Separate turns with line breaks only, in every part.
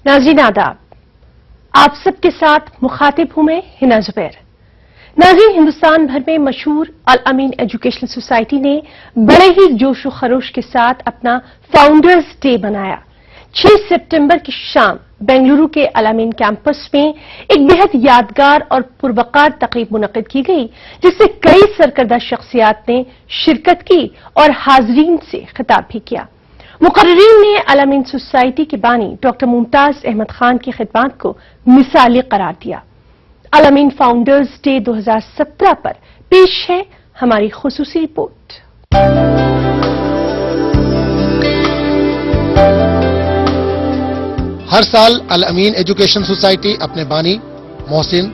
नाज़रीन आदाब, आप सबके साथ मुखातिब हूं मैं हिना जुबैर। नाज़रीन, हिंदुस्तान भर में मशहूर अल अमीन एजुकेशनल सोसाइटी ने बड़े ही जोश व खरोश के साथ अपना फाउंडर्स डे मनाया। 6 सितंबर की शाम बेंगलुरु के अल अमीन कैंपस में एक बेहद यादगार और पुरवकार तकरीब मुनक्किद की गई, जिससे कई सरकर्दा शख्सियात ने शिरकत की और हाजरीन से खिताब भी किया। मुकर्रिरीन ने अल अमीन सोसाइटी के बानी डॉक्टर मुमताज अहमद खान की खिदमत को मिसाली करार दिया। अल अमीन फाउंडर्स डे 2017 पर पेश है हमारी खुसूसी रिपोर्ट।
हर साल अल अमीन एजुकेशन सोसाइटी अपने बानी मोहसिन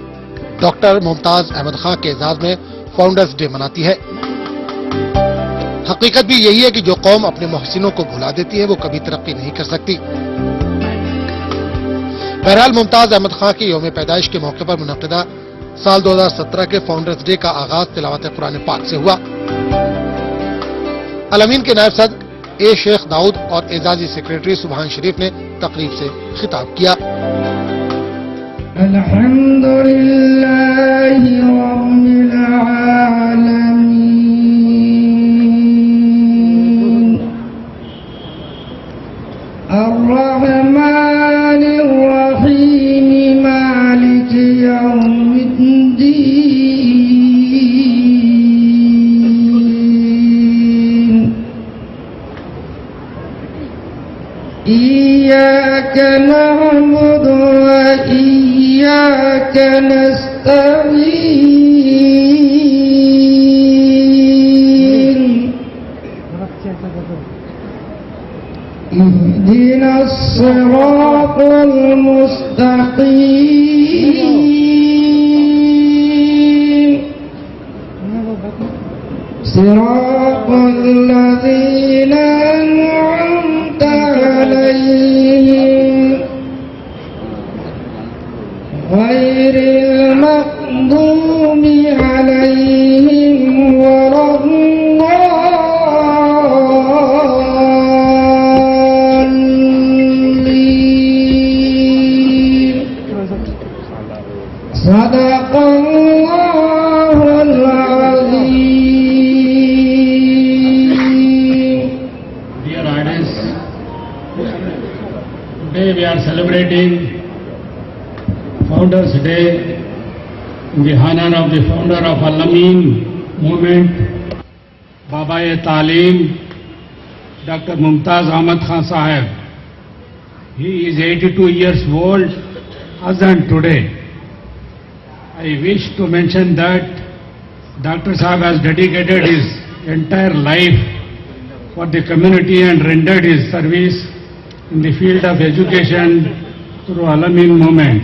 डॉक्टर मुमताज अहमद खान के एजाज में फाउंडर्स डे मनाती है। हकीकत भी यही है कि जो कौम अपने मोहसिनों को भुला देती है वो कभी तरक्की नहीं कर सकती। बहरहाल मुमताज अहमद खान की यौम पैदाइश के मौके पर मुनक्किदा साल 2017 के फाउंडर्स डे का आगाज तिलावत कुरान पाक से हुआ। अल अमीन के नायब सदर ए शेख दाऊद और एजाजी सेक्रेटरी सुभान शरीफ ने तकरीब से खिताब किया।
अल्हम्दुलिल्लाहि रब्बिल आलमीन अर्रहमानिर रहीम मालिकि यौमिद्दीन इय्याक नअबुदु व इय्याक नस्तईन इहदिनस सिरातल मुस्तकीम सिरातल लज़ीना अन'अमता अलैहिम गैरिल मग़दूबि अलैहिम वलद्दाल्लीन सदक़ल्लाहुल अज़ीम।
Dear audience, today we are celebrating Founders Day in the honor of the founder of Al Amin movement, Baba-e-Taaleem, Dr. Mumtaz Ahmad Khan Sahib. He is 82 years old as on today. I wish to mention that Dr. Sahib has dedicated his entire life for the community and rendered his service in the field of education through Al Amin movement.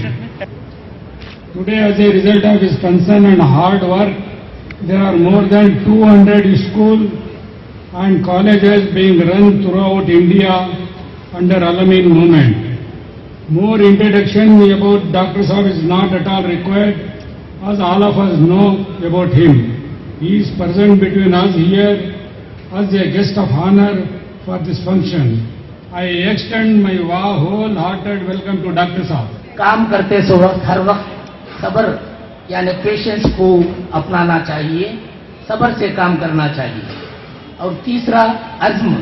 Today, as a result of his concern and hard work, there are more than 200 schools and colleges being run throughout India under Al Amin movement. More introduction about Dr. Sahib is not at all required, as all of us know about him. He is present between us here as a guest of honor for this function. I extend my wholehearted welcome to Dr. Sahib.
काम करते वक्त हर वक्त सब्र यानी patience को अपनाना चाहिए, सब्र से काम करना चाहिए। और तीसरा अज़्म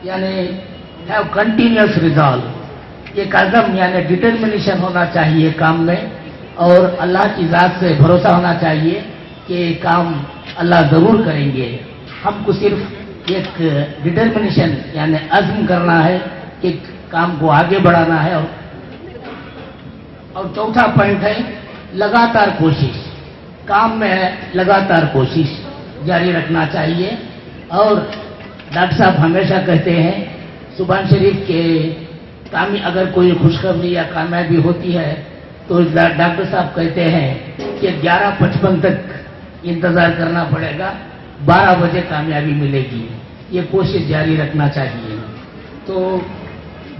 यानी हैव कंटिन्यूअस रिजॉल्व, एक अज़्म यानी डिटर्मिनेशन होना चाहिए काम में, और अल्लाह की ज़ात से भरोसा होना चाहिए कि काम अल्लाह ज़रूर करेंगे। हमको सिर्फ एक डिटर्मिनेशन यानी अज़्म करना है कि काम को आगे बढ़ाना है। और चौथा पॉइंट है लगातार कोशिश, काम में है लगातार कोशिश जारी रखना चाहिए। और डॉक्टर साहब हमेशा कहते हैं सुभान शरीफ के अगर कोई खुशखबरी या कामयाबी होती है तो डॉक्टर साहब कहते हैं कि 11:55 तक इंतजार करना पड़ेगा, 12 बजे कामयाबी मिलेगी। ये कोशिश जारी रखना चाहिए। तो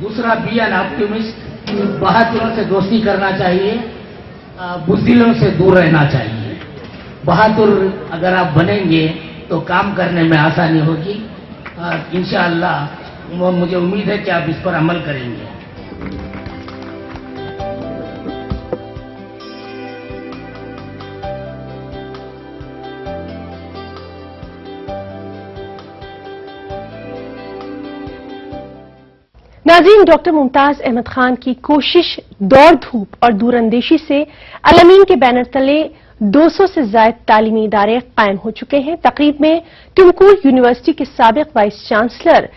दूसरा बी एन ऑप्टिमिस्ट, बहादुरों से दोस्ती करना चाहिए, बुज़दिलों से दूर रहना चाहिए। बहादुर अगर आप बनेंगे तो काम करने में आसानी होगी। इंशाअल्लाह मुझे उम्मीद है कि आप इस पर अमल करेंगे।
नाज़रीन, डॉक्टर मुमताज अहमद खान की कोशिश, दौड़ धूप और दूरंदेशी से अल-अमीन के बैनर तले 200 से ज्यादा तालीमी इदारे कायम हो चुके हैं। तकरीब में तुमकुर यूनिवर्सिटी के साबिक वाइस चांसलर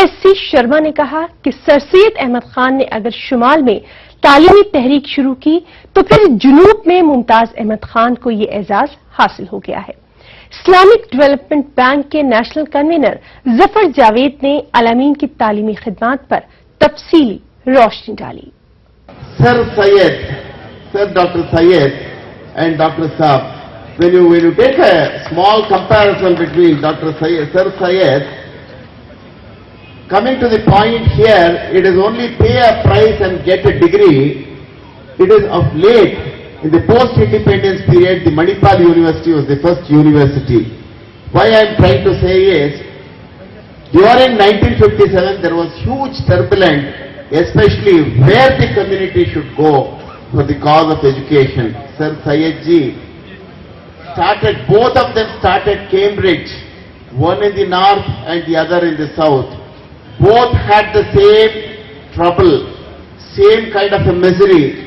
एस.सी. शर्मा ने कहा कि सर सैयद अहमद खान ने अगर शुमाल में तालीमी तहरीक शुरू की तो फिर जुनूब में मुमताज अहमद खान को ये एजाज हासिल हो गया है। इस्लामिक डेवलपमेंट बैंक के नेशनल कन्वीनर जफर जावेद ने अल-अमीन की तालीमी खिदमात पर तफसीली रोशनी डाली।
Sir Syed, Sir Dr. Syed and Dr. Saab, when you take a small comparison between Dr. Syed, Sir Syed, coming to the point here, it is only pay a price and get a degree. It is of late, in the post-independence period, the Manipal University was the first university. Why I am trying to say is, during 1957, there was huge turbulence, especially where the community should go for the cause of education. Sir Syed ji started, both of them started Cambridge, one in the north and the other in the south. Both had the same trouble, same kind of a misery.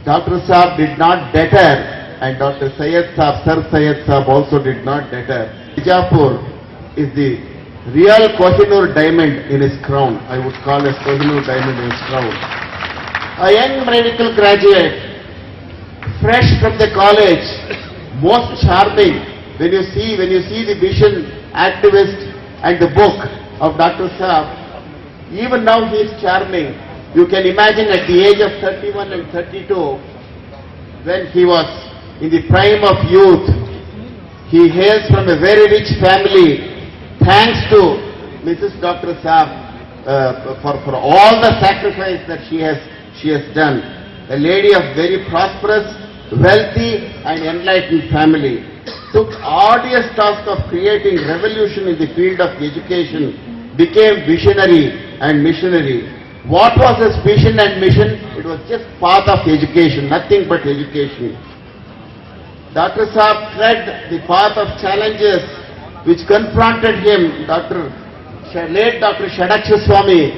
Dr. Saab did not deter, and Dr. Syed Saab, Sir Syed Saab also did not deter. Bijapur is the real Kohinoor diamond in his crown. I would call it Kohinoor diamond in his crown. A young medical graduate, fresh from the college, most charming. When you see the vision activist and the book of Dr. Saab, even now he is charming. You can imagine at the age of 31 and 32, when he was in the prime of youth, he hails from a very rich family. Thanks to Mrs. Dr. Saab for all the sacrifice that she has done. A lady of very prosperous, wealthy and enlightened family. Took arduous task of creating revolution in the field of education, became visionary and missionary. What was his vision and mission? It was just path of education, nothing but education. Dr. Saab tread the path of challenges which confronted him. Late Dr. Shadaksha Swami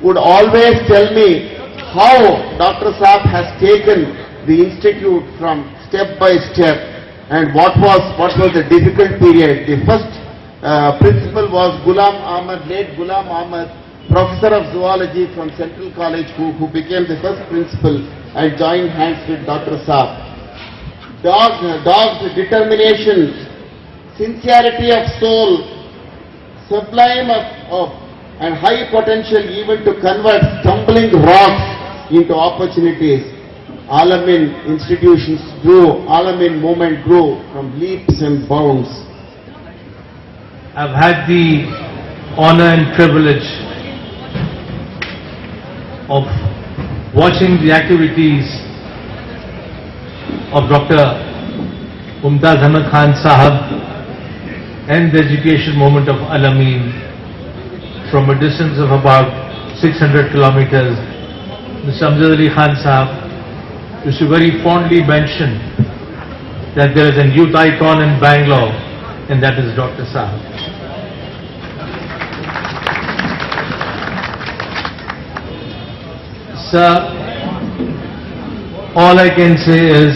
would always tell me how Dr. Saab has taken the institute from step by step and what was the difficult period. The first principal was Ghulam Ahmad, late Ghulam Ahmad, professor of zoology from Central College, who became the first principal and joined hands with Dr. Saab. Dog's determination, sincerity of soul, sublime of and high potential even to convert stumbling rocks into opportunities. Al-Amin institutions grew, Al-Amin movement grew from leaps and bounds.
I've had the honor and privilege of watching the activities of Dr. Mumtaz Ahmad Khan Sahab and the education movement of Al-Amin from a distance of about 600 kilometers. Mr. Amjad Ali Khan Sahab used to very fondly mention that there is a youth icon in Bangalore, and that is Dr. Sahab. Sir, all I can say is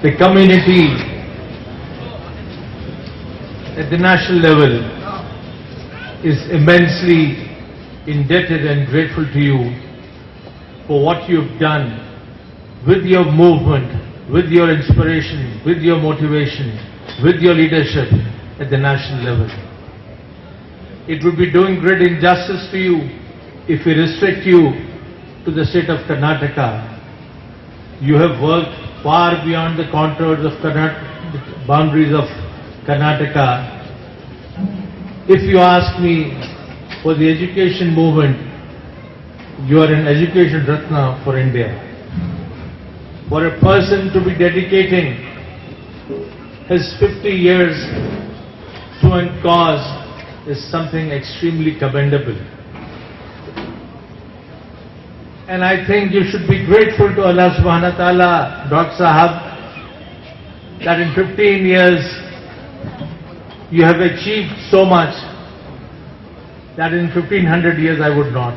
the community at the national level is immensely indebted and grateful to you for what you've done with your movement, with your inspiration, with your motivation, with your leadership at the national level. It would be doing great injustice to you if we restrict you to the state of Karnataka. You have worked far beyond the contours of the boundaries of Karnataka. If you ask me, for the education movement, you are an education Ratna for India. For a person to be dedicating his 50 years to a cause is something extremely commendable. And I think you should be grateful to Allah subhanahu wa ta'ala, Dr. Sahab, that in 15 years you have achieved so much. that in 1500 years I would not.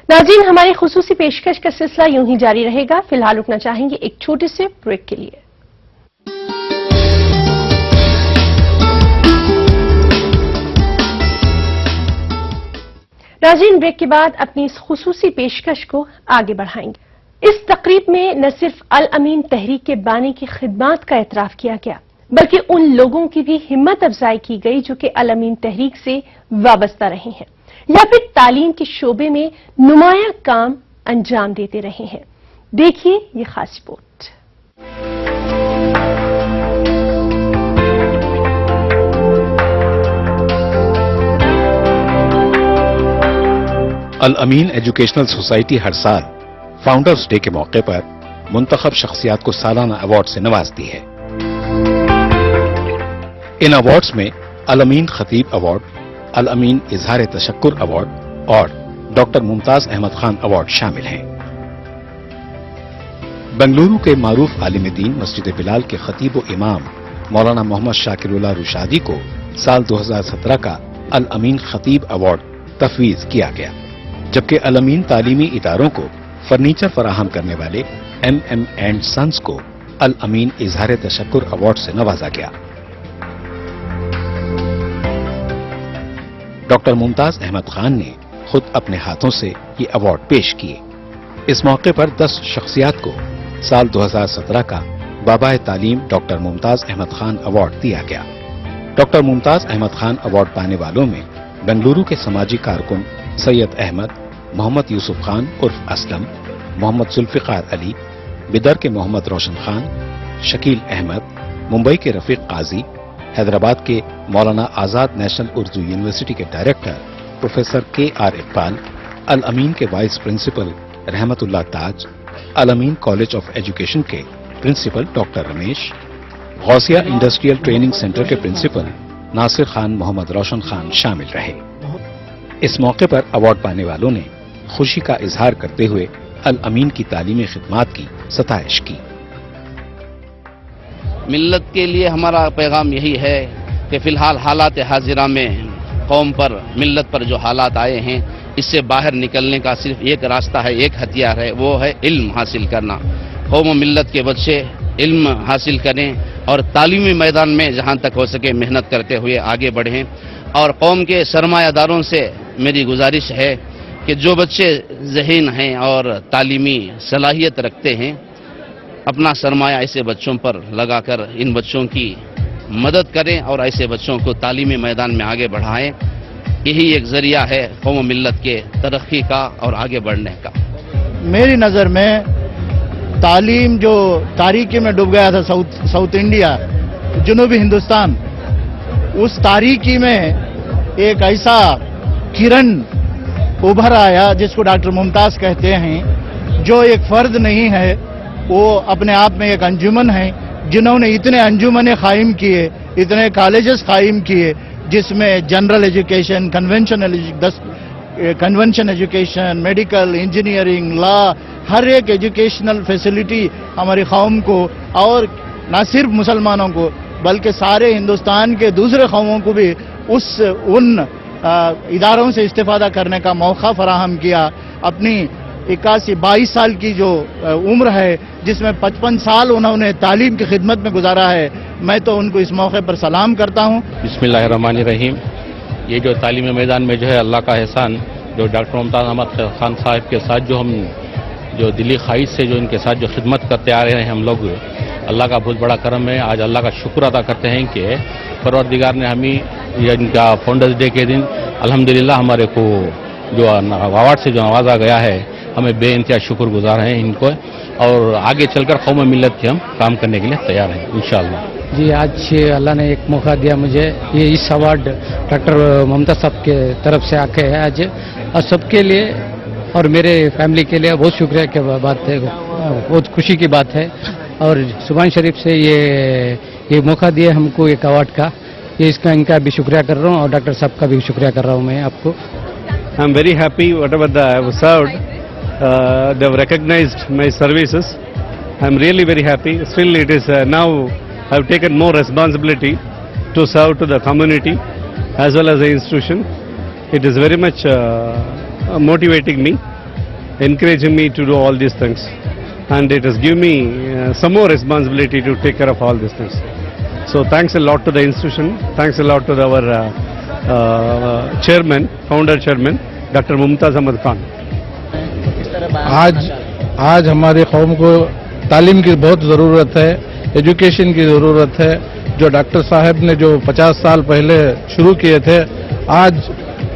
नाज़रीन, हमारी खुसूसी पेशकश का सिलसिला यूं ही जारी रहेगा। फिलहाल रुकना चाहेंगे एक छोटे से ब्रेक के लिए। नाज़रीन, ब्रेक के बाद अपनी इस खुसूसी पेशकश को आगे बढ़ाएंगे। इस तकरीब में न सिर्फ अल अमीन तहरीक के बानी की खिदमात का एतराफ किया गया, बल्कि उन लोगों की भी हिम्मत अफजाई की गई जो कि अल अमीन तहरीक से वाबस्ता रहे हैं या फिर तालीम के शोबे में नुमाया काम अंजाम देते रहे हैं। देखिए ये खास रिपोर्ट।
अल अमीन एजुकेशनल सोसाइटी हर साल फाउंडर्स डे के मौके पर मुंतखब शख्सियात को सालाना अवार्ड से नवाजती है। इन अवार्ड्स में अल अमीन खतीब अवार्ड, अल अमीन इजहार तशक्कुर अवार्ड और डॉक्टर मुमताज अहमद खान अवार्ड शामिल हैं। बेंगलुरु के मारूफ आलिम दीन मस्जिद बिलाल के खतीब व इमाम मौलाना मोहम्मद शाकिरुल्लाह रुशादी को साल 2017 का अल अमीन खतीब अवार्ड तफवीज किया गया, जबकि अल अमीन तालीमी इदारों को फर्नीचर फराहम करने वाले MM एंड सन्स को अल अमीन इजहार तशक्कुर अवार्ड से नवाजा गया। डॉक्टर मुमताज अहमद खान ने खुद अपने हाथों से ये अवार्ड पेश किए। इस मौके पर 10 शख्सियात को साल 2017 का बाबाए तालीम डॉक्टर मुमताज अहमद खान अवार्ड दिया गया। डॉक्टर मुमताज अहमद खान अवार्ड पाने वालों में बेंगलुरु के समाजी कारकुन सैयद अहमद, मोहम्मद यूसुफ खान उर्फ असलम, मोहम्मद जुल्फिकार अली, बिदर के मोहम्मद रोशन खान, शकील अहमद, मुंबई के रफीक काजी, हैदराबाद के मौलाना आजाद नेशनल उर्दू यूनिवर्सिटी के director professor KR Iqbal, Al Ameen के vice principal Rahmatullah Taj, Al Ameen college of education के principal doctor Ramesh, Gausia industrial training centre के प्रिंसिपल नासिर खान मोहम्मद रोशन खान शामिल रहे। इस मौके पर अवार्ड पाने वालों ने खुशी का इजहार करते हुए अल अमीन की तालीमी खिदमात की सताइश की।
मिल्लत के लिए हमारा पैगाम यही है कि फिलहाल हालात हाजिरा में कौम पर, मिल्लत पर जो हालात आए हैं, इससे बाहर निकलने का सिर्फ एक रास्ता है, एक हथियार है, वो है इल्म हासिल करना। कौम और मिल्लत के बच्चे इल्म हासिल करें और तालीमी मैदान में जहां तक हो सके मेहनत करते हुए आगे बढ़ें। और कौम के सरमायादारों से मेरी गुजारिश है कि जो बच्चे ज़हीन हैं और तालीमी सलाहियत रखते हैं, अपना सरमाया ऐसे बच्चों पर लगाकर इन बच्चों की मदद करें और ऐसे बच्चों को तालीमी मैदान में आगे बढ़ाएं। यही एक जरिया है कौम मिल्लत के तरक्की का और आगे बढ़ने का।
मेरी नज़र में तालीम जो तारीकी में डूब गया था साउथ इंडिया, जनूबी हिंदुस्तान, उस तारीकी में एक ऐसा किरण उभर आया जिसको डॉक्टर मुमताज कहते हैं, जो एक फर्द नहीं है, वो अपने आप में एक अंजुमन है, जिन्होंने इतने अंजुमने कायम किए, इतने कॉलेजेस कायम किए, जिसमें general education, convention education, medical, engineering, law, हर एक एजुकेशनल फैसिलिटी हमारी कौम को और न सिर्फ मुसलमानों को बल्कि सारे हिंदुस्तान के दूसरे कौमों को भी उन इदारों से इस्तेफादा करने का मौका फराहम किया। अपनी 81-22 साल की जो उम्र है, जिसमें 55 साल उन्होंने तालीम की खिदमत में गुजारा है, मैं तो उनको इस मौके पर सलाम करता हूँ।
बिस्मिल्लाहिर्रहमानिर्रहीम। ये जो तालीमी मैदान में जो है अल्लाह का एहसान, जो डॉक्टर मुमताज अहमद खान साहब के साथ जो हम जो दिली ख्वाहिश से जो इनके साथ जो खिदमत करते आ रहे हैं हम लोग, अल्लाह का बहुत बड़ा करम है। आज अल्लाह का शुक्र अदा करते हैं कि परवरदिगार ने हमें इनका फाउंडर्स डे के दिन अल्हम्दुलिल्लाह हमारे को जो अवार्ड से जो नवाजा गया है, हमें बेइंतहा शुक्रगुजार हैं इनको, और आगे चलकर कौम मिल्लत के हम काम करने के लिए तैयार हैं इंशाअल्लाह।
जी, आज अल्लाह ने एक मौका दिया मुझे, ये इस अवार्ड डॉक्टर मुमताज साहब के तरफ से आके है आज, और सबके लिए और मेरे फैमिली के लिए बहुत शुक्रिया की बात है, बहुत खुशी की बात है। और सुभान शरीफ से ये मौका दिया हमको एक अवार्ड का, ये इसका इनका भी शुक्रिया कर रहा हूँ और डॉक्टर साहब का भी शुक्रिया कर रहा हूँ मैं आपको।
I am very happy whatever I have served, they have recognized my services. I am really very happy. Still it is now I have taken more responsibility to serve to the community as well as the institution. It is very much motivating me, encouraging me to do all these things, and it has given me some more responsibility to take care of all these things. So thanks a lot to the institution, thanks a lot to our chairman, founder chairman, Dr. Mumtaz Ahmad Khan.
आज हमारे कौम को तालीम की बहुत ज़रूरत है, education की ज़रूरत है। जो डॉक्टर साहब ने जो 50 साल पहले शुरू किए थे, आज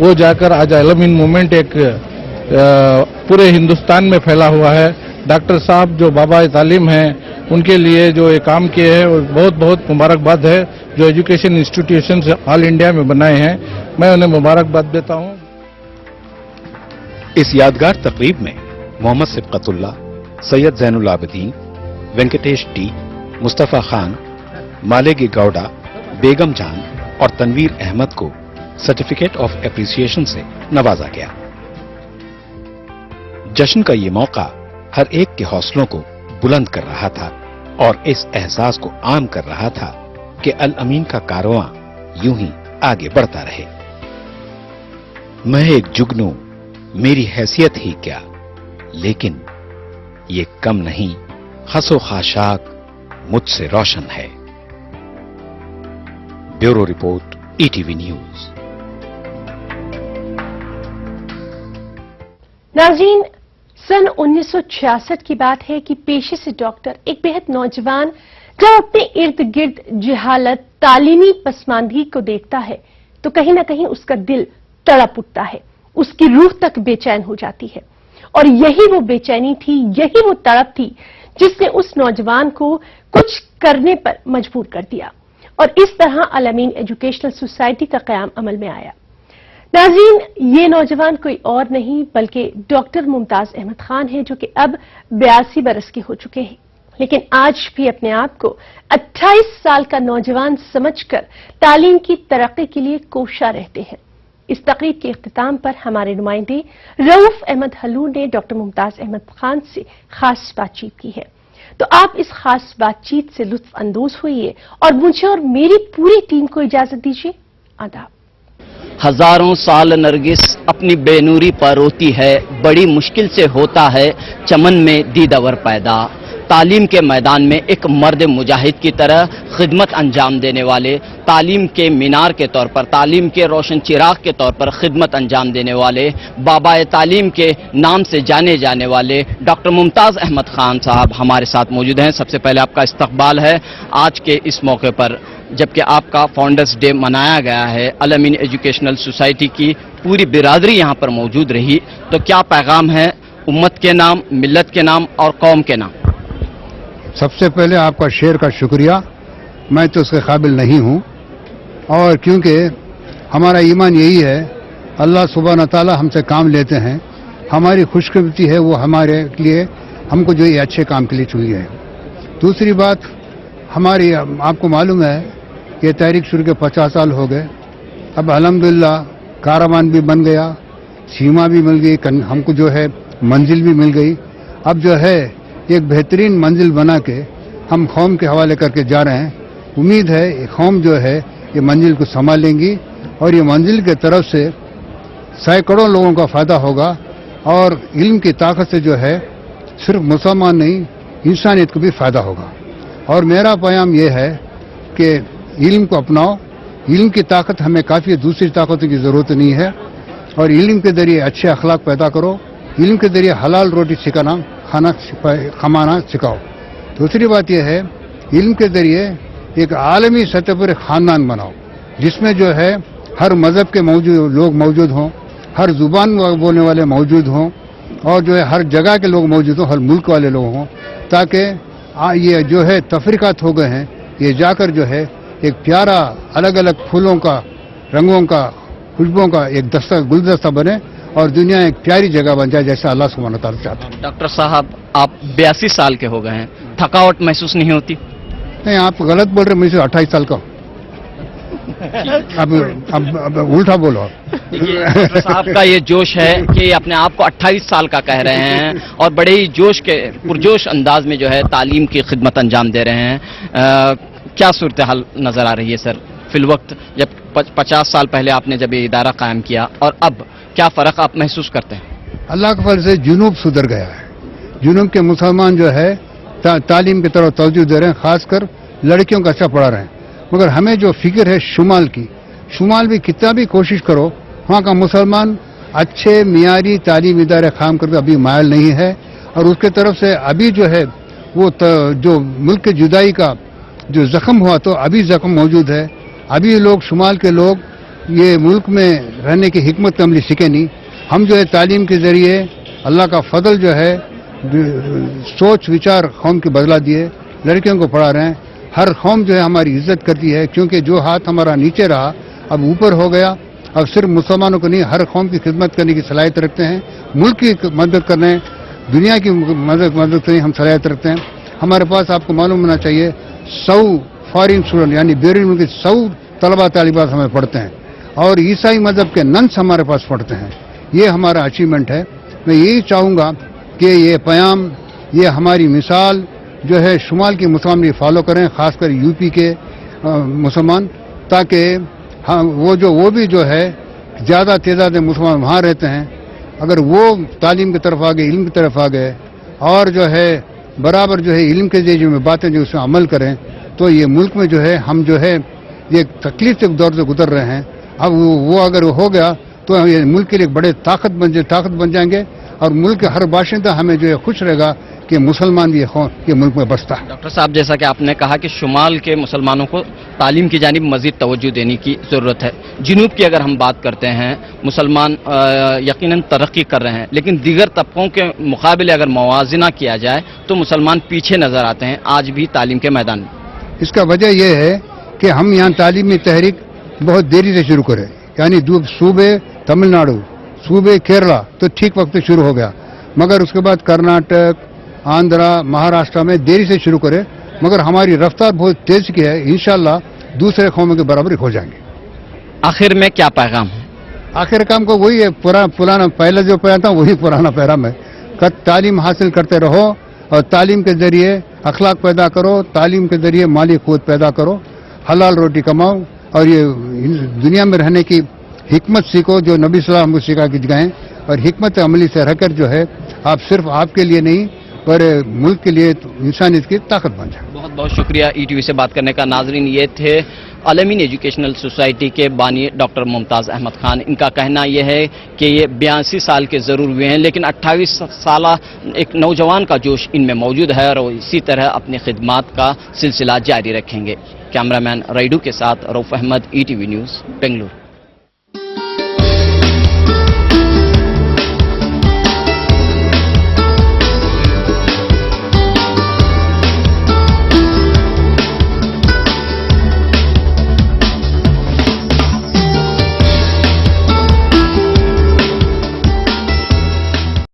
वो जाकर आज अलमीन मूवमेंट एक पूरे हिंदुस्तान में फैला हुआ है। डॉक्टर साहब जो बाबा तालीम हैं, उनके लिए जो ये काम किए हैं, बहुत बहुत मुबारकबाद है। जो एजुकेशन इंस्टीट्यूशन ऑल इंडिया में बनाए हैं, मैं उन्हें मुबारकबाद देता हूँ।
इस यादगार तकरीब में मोहम्मद सिबकतुल्ला, सैयद जैनुल आबिदीन, वेंकटेश टी, मुस्तफा खान, मालेगी गौडा, बेगम जान और तनवीर अहमद को सर्टिफिकेट ऑफ एप्रिसिएशन से नवाजा गया। जश्न का ये मौका हर एक के हौसलों को बुलंद कर रहा था और इस एहसास को आम कर रहा था कि अल अमीन का कारवां यूं ही आगे बढ़ता रहे। मैं एक जुगनू, मेरी हैसियत ही क्या, लेकिन ये कम नहीं, खसो खाशाक मुझसे रोशन है। Bureau report, ETV news.
नाज़रीन, सन 1966 की बात है कि पेशे से डॉक्टर, एक बेहद नौजवान, जब अपने इर्द गिर्द जहालत, तालीमी पसमानदगी को देखता है तो कहीं ना कहीं उसका दिल तड़प उठता है, उसकी रूह तक बेचैन हो जाती है। और यही वो बेचैनी थी, यही वो तड़प थी जिसने उस नौजवान को कुछ करने पर मजबूर कर दिया और इस तरह अल अमीन एजुकेशनल सोसाइटी का क़याम अमल में आया। नाज़रीन, ये नौजवान कोई और नहीं बल्कि डॉक्टर मुमताज अहमद खान है, जो कि अब 82 बरस के हो चुके हैं, लेकिन आज भी अपने आप को 28 साल का नौजवान समझकर तालीम की तरक्की के लिए कोशा रहते हैं। इस तकरीब के इख्तिताम पर हमारे नुमाइंदे रऊफ अहमद हलूर ने डॉक्टर मुमताज अहमद खान से खास बातचीत की है, तो आप इस खास बातचीत से लुत्फ अंदोज होइए और मुझे और मेरी पूरी टीम को इजाजत दीजिए। आदाब।
हजारों साल नरगिस अपनी बेनूरी पर रोती है, बड़ी मुश्किल से होता है चमन में दीदावर पैदा। तालीम के मैदान में एक मर्द मुजाहिद की तरह खिदमत अंजाम देने वाले, तालीम के मीनार के तौर पर, तालीम के रोशन चिराग के तौर पर खिदमत अंजाम देने वाले, बाबाए तालीम के नाम से जाने जाने वाले डॉक्टर मुमताज अहमद खान साहब हमारे साथ मौजूद हैं। सबसे पहले आपका इस्तकबाल है आज के इस मौके पर, जबकि आपका फाउंडर्स डे मनाया गया है। अल अमीन एजुकेशनल सोसाइटी की पूरी बिरादरी यहाँ पर मौजूद रही, तो क्या पैगाम है उम्मत के नाम, मिल्लत के नाम और कौम के नाम?
सबसे पहले आपका शेर का शुक्रिया, मैं तो उसके काबिल नहीं हूँ, और क्योंकि हमारा ईमान यही है, अल्लाह सुब्हान तआला हमसे काम लेते हैं, हमारी खुशकिस्मती है वो हमारे लिए, हमको जो ये अच्छे काम के लिए चुनी है। दूसरी बात, हमारी आपको मालूम है ये तहरीक शुरू के 50 साल हो गए, अब अल्हम्दुलिल्लाह कारवान भी बन गया, सीमा भी मिल गई, हमको जो है मंजिल भी मिल गई। अब जो है एक बेहतरीन मंजिल बना के हम कौम के हवाले करके जा रहे हैं। उम्मीद है कौम जो है ये मंजिल को संभालेंगी और ये मंजिल के तरफ से सैकड़ों लोगों का फायदा होगा, और इल्म की ताकत से जो है सिर्फ मुसलमान नहीं, इंसानियत को भी फायदा होगा। और मेरा पैगाम ये है कि इल्म को अपनाओ, इल्म की ताकत हमें काफ़ी है, दूसरी ताकतों की ज़रूरत नहीं है, और इल्म के जरिए अच्छे अखलाक पैदा करो, इल्म के जरिए हलाल रोटी सिखाना, खाना कमाना सिखाओ। दूसरी बात यह है, इल्म के जरिए एक आलमी सतह पर खानदान बनाओ, जिसमें जो है हर मजहब के लोग मौजूद हों, हर जुबान बोलने वाले मौजूद हों, और जो है हर जगह के लोग मौजूद हों, हर मुल्क वाले लोग हों, ताकि ये जो है तफरीकात हो गए हैं, ये जाकर जो है एक प्यारा अलग अलग फूलों का, रंगों का, खुशबुओं का एक गुलदस्ता बने और दुनिया एक प्यारी जगह बन जाए, जैसा अल्लाह सुब्हान तआला चाहता है।
डॉक्टर साहब, आप 82 साल के हो गए हैं, थकावट महसूस नहीं होती?
नहीं, आप गलत बोल रहे, मुझे 28 साल का। अब उल्टा बोलो।
डॉक्टर साहब का ये जोश है कि अपने आप को 28 साल का कह रहे हैं और बड़े ही जोश के पुरजोश अंदाज में जो है तालीम की खिदमत अंजाम दे रहे हैं। क्या सूरत हाल नजर आ रही है सर फिल वक्त, जब 50 साल पहले आपने जब ये इदारा कायम किया और अब क्या फ़र्क आप महसूस करते हैं?
अल्लाह के फजल से जुनूब सुधर गया है। जुनूब के मुसलमान जो है तालीम की तरफ तवज्जो दे रहे हैं, खासकर लड़कियों का अच्छा पढ़ा रहे हैं। मगर हमें जो फिक्र है शुमाल की, शुमाल भी कितना भी कोशिश करो, वहाँ का मुसलमान अच्छे मियारी तालीम इदारे कायम करके अभी मायल नहीं है। और उसके तरफ से अभी जो है वो जो मुल्क की जुदाई का जो जख्म हुआ तो अभी जख्म मौजूद है। अभी लोग शुमाल के लोग ये मुल्क में रहने की हिकमत अमली सीखे नहीं। हम जो है तालीम के जरिए अल्लाह का फजल जो है सोच विचार कौम के बदला दिए, लड़कियों को पढ़ा रहे हैं। हर कौम जो है हमारी इज्जत करती है, क्योंकि जो हाथ हमारा नीचे रहा अब ऊपर हो गया। अब सिर्फ मुसलमानों को नहीं, हर कौम की खिदमत करने की सलाहियत रखते हैं, मुल्क की मदद करने, दुनिया की मदद करने हम सलाहियत रखते हैं। हमारे पास आपको मालूम होना चाहिए 100 फॉरेन स्टूडेंट यानी बैरून मुल्क के 100 तलबा तालिबात हमें पढ़ते हैं और ईसाई मजहब के नन्स हमारे पास पढ़ते हैं। ये हमारा अचीवमेंट है। मैं यही चाहूँगा कि ये प्याम, ये हमारी मिसाल जो है शुमाल के मुसलमान भी फॉलो करें, खासकर यूपी के मुसलमान, ताकि वो भी जो है ज़्यादा तादाद में मुसलमान वहाँ रहते हैं। अगर वो तालीम की तरफ आ गए, इल्म की तरफ आ गए और जो है बराबर जो है इल्म के जरिए में बातें जो उसमें अमल करें, तो ये मुल्क में जो है हम जो है ये तकलीफ के दौर से गुजर रहे हैं। अब वो अगर हो गया तो ये मुल्क के लिए बड़े ताकत बन जाएंगे और मुल्क के हर बाशिंदा हमें जो है खुश रहेगा कि मुसलमान भी ये मुल्क में बसता है।
डॉक्टर साहब, जैसा कि आपने कहा कि शुमाल के मुसलमानों को तालीम की जानिब मजीद तवज्जो देने की ज़रूरत है। जुनूब की अगर हम बात करते हैं, मुसलमान यकीनन तरक्की कर रहे हैं, लेकिन दीगर तबकों के मुकाबले अगर मवाजना किया जाए तो मुसलमान पीछे नजर आते हैं आज भी तालीम के मैदान में।
इसका वजह यह है कि हम यहाँ तालीमी तहरीक बहुत देरी से शुरू करें, यानी सूबे तमिलनाडु, सूबे केरला तो ठीक वक्त पे शुरू हो गया, मगर उसके बाद कर्नाटक, आंध्रा, महाराष्ट्र में देरी से शुरू करें, मगर हमारी रफ्तार बहुत तेज की है। इंशाल्लाह दूसरे कौमों के बराबर हो जाएंगे।
आखिर में क्या पैगाम है?
आखिर काम को वही है, पुराना पहले जो पैगाम था वही पुराना पैगाम है। तालीम हासिल करते रहो और तालीम के जरिए अखलाक पैदा करो, तालीम के जरिए माली खुद पैदा करो, हलाल रोटी कमाओ और ये दुनिया में रहने की हिकमत सीखो जो नबी सल्लल्लाहु अलैहि वसल्लम को सिखा के गए। और हिकमत अमली से रहकर जो है आप सिर्फ आपके लिए नहीं पर मुल्क के लिए इंसानियत की ताकत बन जाए।
बहुत बहुत शुक्रिया ईटीवी से बात करने का। नाजरीन, ये थे अल-अमीन एजुकेशनल सोसाइटी के बानी डॉक्टर मुमताज़ अहमद खान। इनका कहना यह है कि ये 82 साल के ज़रूर हुए हैं, लेकिन 28 साला एक नौजवान का जोश इनमें मौजूद है और इसी तरह अपनी खिदमात का सिलसिला जारी रखेंगे। कैमरामैन राइडू के साथ रऊफ अहमद, ईटीवी न्यूज़, बेंगलुरु।